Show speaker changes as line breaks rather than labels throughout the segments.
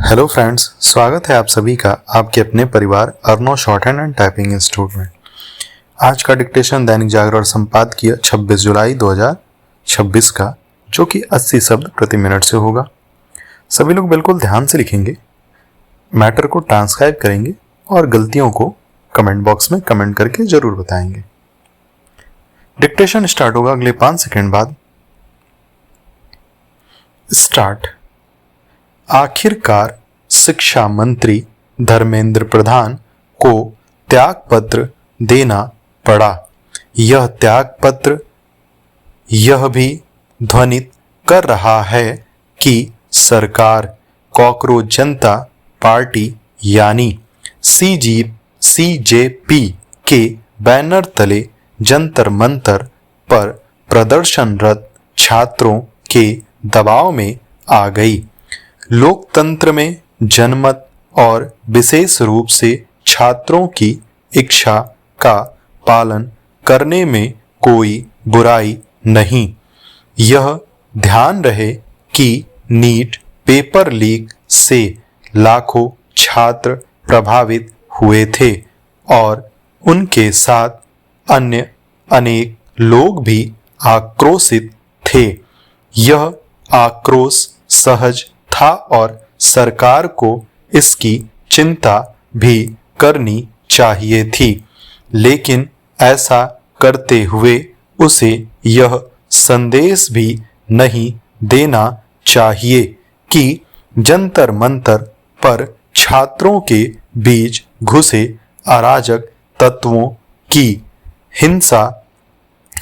Hello friends, स्वागत है आप सभी का आपके अपने परिवार अर्नो शॉर्टहैंड एंड टाइपिंग इंस्टीट्यूट में। आज का डिक्टेशन दैनिक जागरण संपादकीय 26 जुलाई 2026 का, जो कि 80 शब्द प्रति मिनट से होगा। सभी लोग बिल्कुल ध्यान से लिखेंगे, मैटर को ट्रांसक्राइब करेंगे और गलतियों को कमेंट बॉक्स में कमेंट करके जरूर बताएंगे। डिक्टेशन स्टार्ट होगा अगले 5 सेकेंड बाद। स्टार्ट। आखिरकार शिक्षा मंत्री धर्मेंद्र प्रधान को त्यागपत्र देना पड़ा। यह त्यागपत्र यह भी ध्वनित कर रहा है कि सरकार कॉकरोच जनता पार्टी यानी सीजेपी के बैनर तले जंतर मंतर पर प्रदर्शनरत छात्रों के दबाव में आ गई। लोकतंत्र में जनमत और विशेष रूप से छात्रों की इच्छा का पालन करने में कोई बुराई नहीं। यह ध्यान रहे कि नीट पेपर लीक से लाखों छात्र प्रभावित हुए थे और उनके साथ अन्य अनेक लोग भी आक्रोशित थे। यह आक्रोश सहज था और सरकार को इसकी चिंता भी करनी चाहिए थी, लेकिन ऐसा करते हुए उसे यह संदेश भी नहीं देना चाहिए कि जंतर मंतर पर छात्रों के बीच घुसे अराजक तत्वों की हिंसा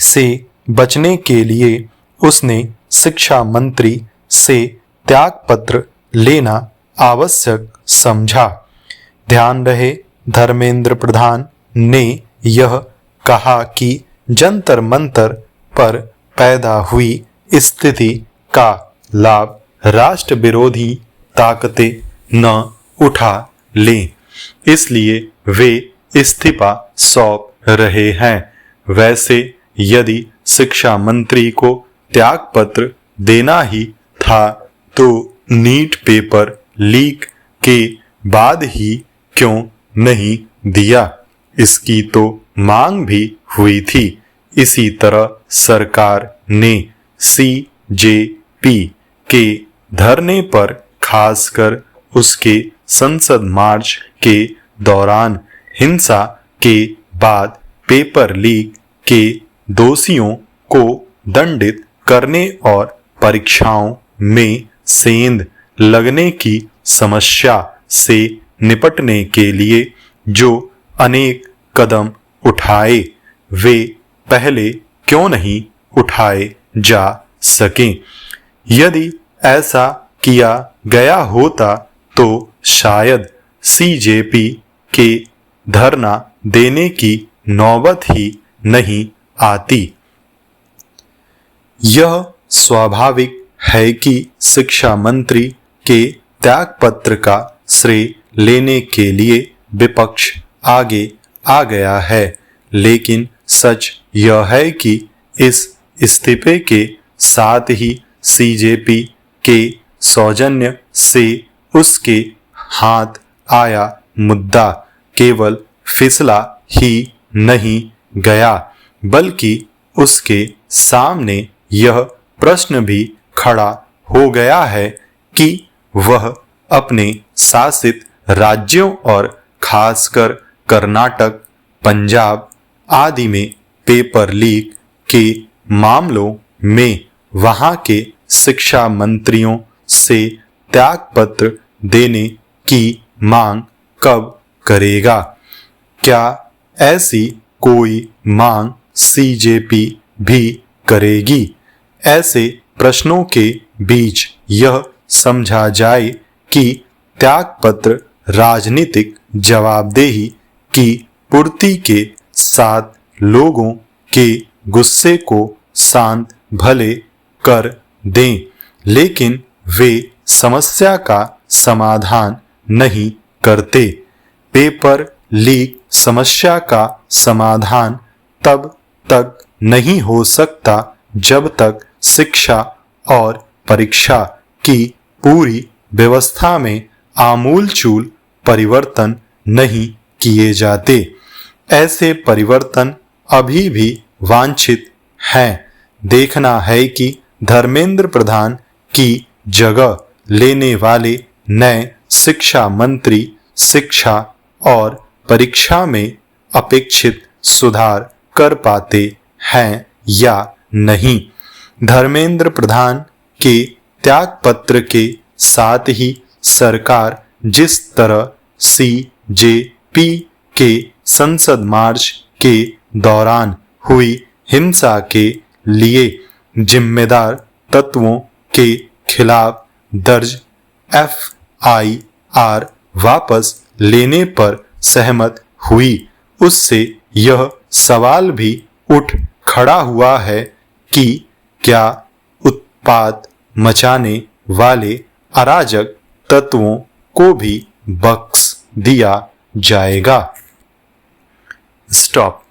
से बचने के लिए उसने शिक्षा मंत्री से त्यागपत्र लेना आवश्यक समझा। ध्यान रहे, धर्मेंद्र प्रधान ने यह कहा कि जंतर मंतर पर पैदा हुई स्थिति का लाभ राष्ट्र विरोधी ताकतें न उठा लें, इसलिए वे इस्तीफा सौंप रहे हैं। वैसे यदि शिक्षा मंत्री को त्यागपत्र देना ही था तो नीट पेपर लीक के बाद ही क्यों नहीं दिया? इसकी तो मांग भी हुई थी। इसी तरह सरकार ने सीजेपी के धरने पर, खासकर उसके संसद मार्च के दौरान हिंसा के बाद पेपर लीक के दोषियों को दंडित करने और परीक्षाओं में सेंध लगने की समस्या से निपटने के लिए जो अनेक कदम उठाए, वे पहले क्यों नहीं उठाए जा सके? यदि ऐसा किया गया होता तो शायद सीजेपी के धरना देने की नौबत ही नहीं आती। यह स्वाभाविक है कि शिक्षा मंत्री के त्यागपत्र का श्रेय लेने के लिए विपक्ष आगे आ गया है, लेकिन सच यह है कि इस इस्तीफे के साथ ही सीजेपी के सौजन्य से उसके हाथ आया मुद्दा केवल फिसला ही नहीं गया, बल्कि उसके सामने यह प्रश्न भी खड़ा हो गया है कि वह अपने शासित राज्यों और खासकर कर्नाटक, पंजाब आदि में पेपर लीक के मामलों में वहां के शिक्षा मंत्रियों से त्यागपत्र देने की मांग कब करेगा? क्या ऐसी कोई मांग सीजेपी भी करेगी? ऐसे प्रश्नों के बीच यह समझा जाए कि त्यागपत्र राजनीतिक जवाबदेही की पूर्ति के साथ लोगों के गुस्से को शांत भले कर दें, लेकिन वे समस्या का समाधान नहीं करते। पेपर लीक समस्या का समाधान तब तक नहीं हो सकता जब तक शिक्षा और परीक्षा की पूरी व्यवस्था में आमूलचूल परिवर्तन नहीं किए जाते। ऐसे परिवर्तन अभी भी वांछित हैं। देखना है कि धर्मेंद्र प्रधान की जगह लेने वाले नए शिक्षा मंत्री शिक्षा और परीक्षा में अपेक्षित सुधार कर पाते हैं या नहीं। धर्मेंद्र प्रधान के त्यागपत्र के साथ ही सरकार जिस तरह CJP के संसद मार्च के दौरान हुई हिंसा के लिए जिम्मेदार तत्वों के खिलाफ दर्ज FIR वापस लेने पर सहमत हुई, उससे यह सवाल भी उठ खड़ा हुआ है कि क्या उत्पात मचाने वाले अराजक तत्वों को भी बख्श दिया जाएगा। स्टॉप।